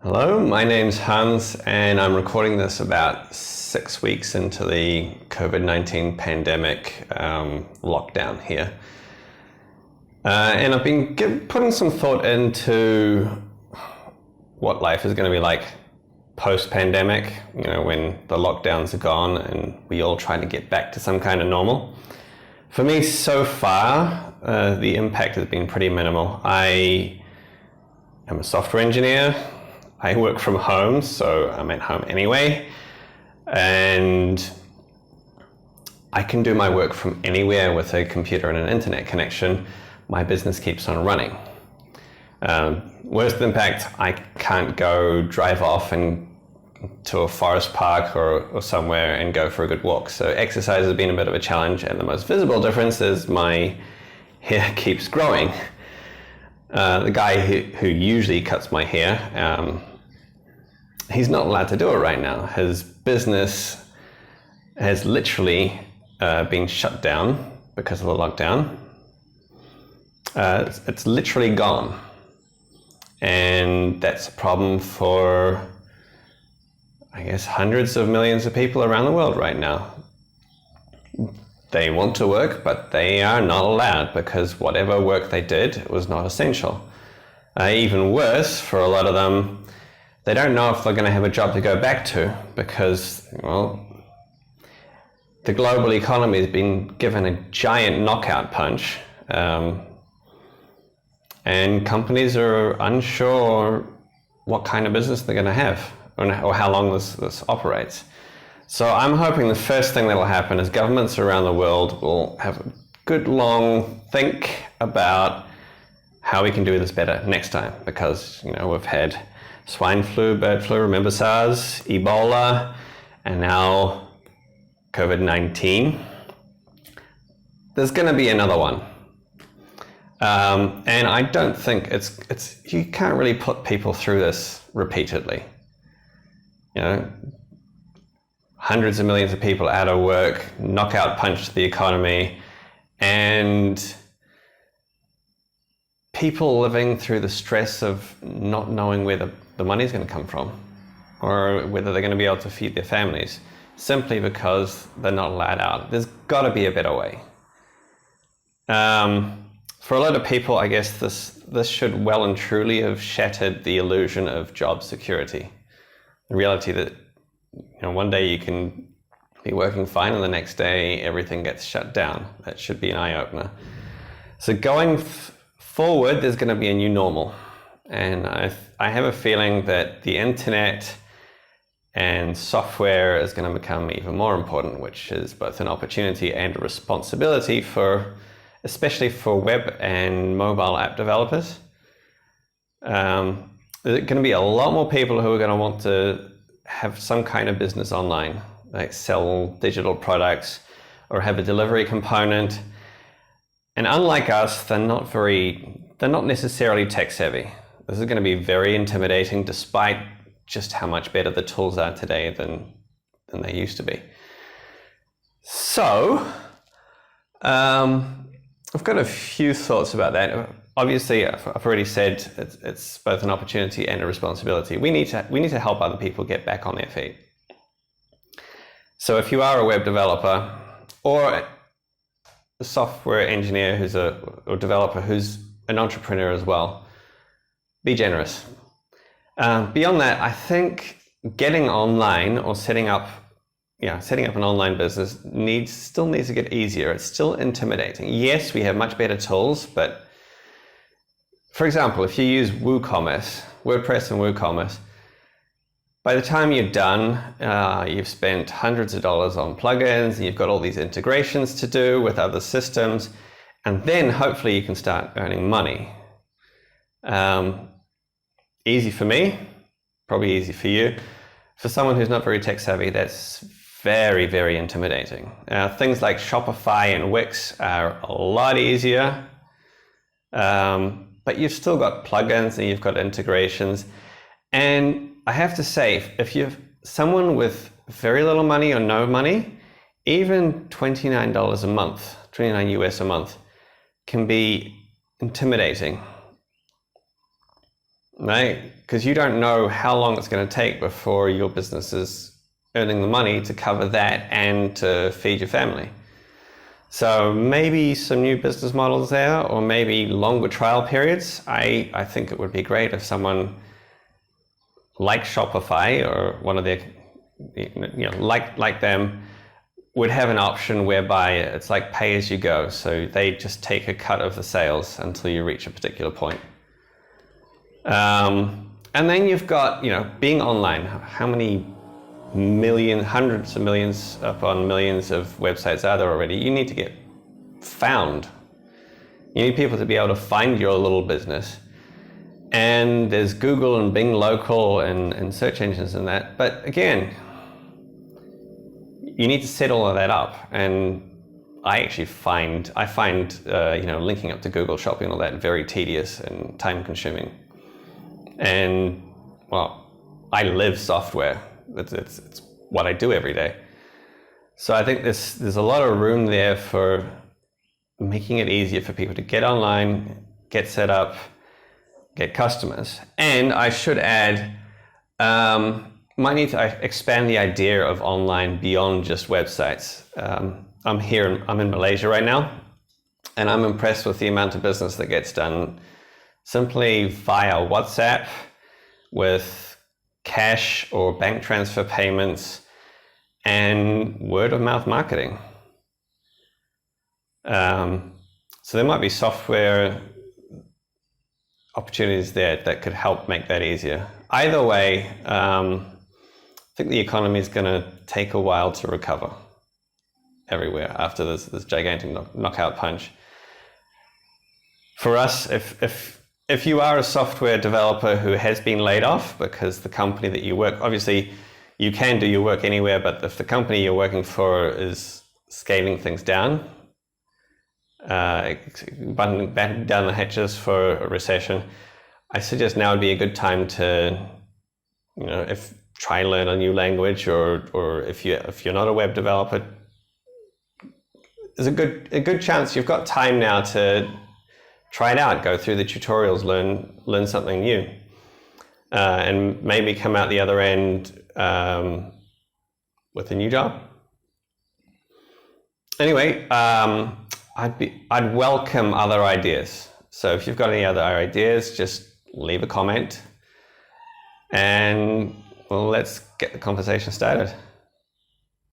Hello, my name's Hans, and I'm recording this about 6 weeks into the COVID-19 pandemic lockdown here. And I've been putting some thought into what life is going to be like post-pandemic, when the lockdowns are gone and we all try to get back to some kind of normal. For me, so far, the impact has been pretty minimal. I am a software engineer. I work from home, so I'm at home anyway, and I can do my work from anywhere with a computer and an internet connection. My business keeps on running. Worst impact, I can't go drive off and to a forest park or somewhere and go for a good walk. So exercise has been a bit of a challenge, and the most visible difference is my hair keeps growing. The guy who usually cuts my hair, he's not allowed to do it right now. His business has literally been shut down because of the lockdown. It's literally gone. And that's a problem for, I guess, hundreds of millions of people around the world right now. They want to work, but they are not allowed because whatever work they did was not essential. Even worse, for a lot of them, they don't know if they're going to have a job to go back to because, the global economy has been given a giant knockout punch, and companies are unsure what kind of business they're going to have or how long this operates. So I'm hoping the first thing that will happen is governments around the world will have a good long think about how we can do this better next time, because we've had swine flu, bird flu, remember SARS, Ebola, and now COVID-19. There's going to be another one. And I don't think you can't really put people through this repeatedly. Hundreds of millions of people out of work, knockout punch to the economy, and people living through the stress of not knowing where the money's going to come from or whether they're going to be able to feed their families simply because they're not allowed out. There's got to be a better way. For a lot of people, I guess this should well and truly have shattered the illusion of job security. The reality that one day you can be working fine and the next day everything gets shut down. That should be an eye-opener. So going forward, there's going to be a new normal. And I have a feeling that the internet and software is going to become even more important, which is both an opportunity and a responsibility especially for web and mobile app developers. There's going to be a lot more people who are going to want to have some kind of business online, like sell digital products or have a delivery component. And unlike us, they're not necessarily tech savvy. This is going to be very intimidating, despite just how much better the tools are today than they used to be. So, I've got a few thoughts about that. Obviously, I've already said it's both an opportunity and a responsibility. We need to help other people get back on their feet. So if you are a web developer or a software engineer or developer who's an entrepreneur as well, be generous. Beyond that, I think getting online or setting up an online business still needs to get easier. It's still intimidating. Yes, we have much better tools, but for example, if you use WooCommerce, WordPress and WooCommerce, by the time you're done, you've spent hundreds of dollars on plugins, and you've got all these integrations to do with other systems, and then hopefully you can start earning money. Easy for me, probably easy for you. For someone who's not very tech savvy, that's very, very intimidating. Things like Shopify and Wix are a lot easier, but you've still got plugins and you've got integrations. And I have to say, if you're someone with very little money or no money, even $29 a month, 29 US a month, can be intimidating. right? Because you don't know how long it's going to take before your business is earning the money to cover that and to feed your family. So maybe some new business models there, or maybe longer trial periods. I think it would be great if someone like Shopify or one of their, like them, would have an option whereby it's like pay as you go. So they just take a cut of the sales until you reach a particular point. And then you've got, being online. How many hundreds of millions upon millions of websites are there already? You need to get found. You need people to be able to find your little business. And there's Google and Bing Local and search engines and that. But again, you need to set all of that up. And I find linking up to Google Shopping and all that very tedious and time consuming. And well, I live software. It's what I do every day. So I think there's a lot of room there for making it easier for people to get online, get set up, get customers. And I should add, might need to expand the idea of online beyond just websites. I'm in Malaysia right now, and I'm impressed with the amount of business that gets done simply via WhatsApp with cash or bank transfer payments and word of mouth marketing. So there might be software opportunities there that could help make that easier. Either way, I think the economy is going to take a while to recover everywhere after this gigantic knockout punch. For us, if you are a software developer who has been laid off because the company that you work, obviously you can do your work anywhere, but if the company you're working for is scaling things down, battening down the hatches for a recession, I suggest now would be a good time to, try and learn a new language, or if you're not a web developer, there's a good chance you've got time now to try it out, go through the tutorials, learn something new, and maybe come out the other end with a new job. Anyway, I'd welcome other ideas. So if you've got any other ideas, just leave a comment, and let's get the conversation started.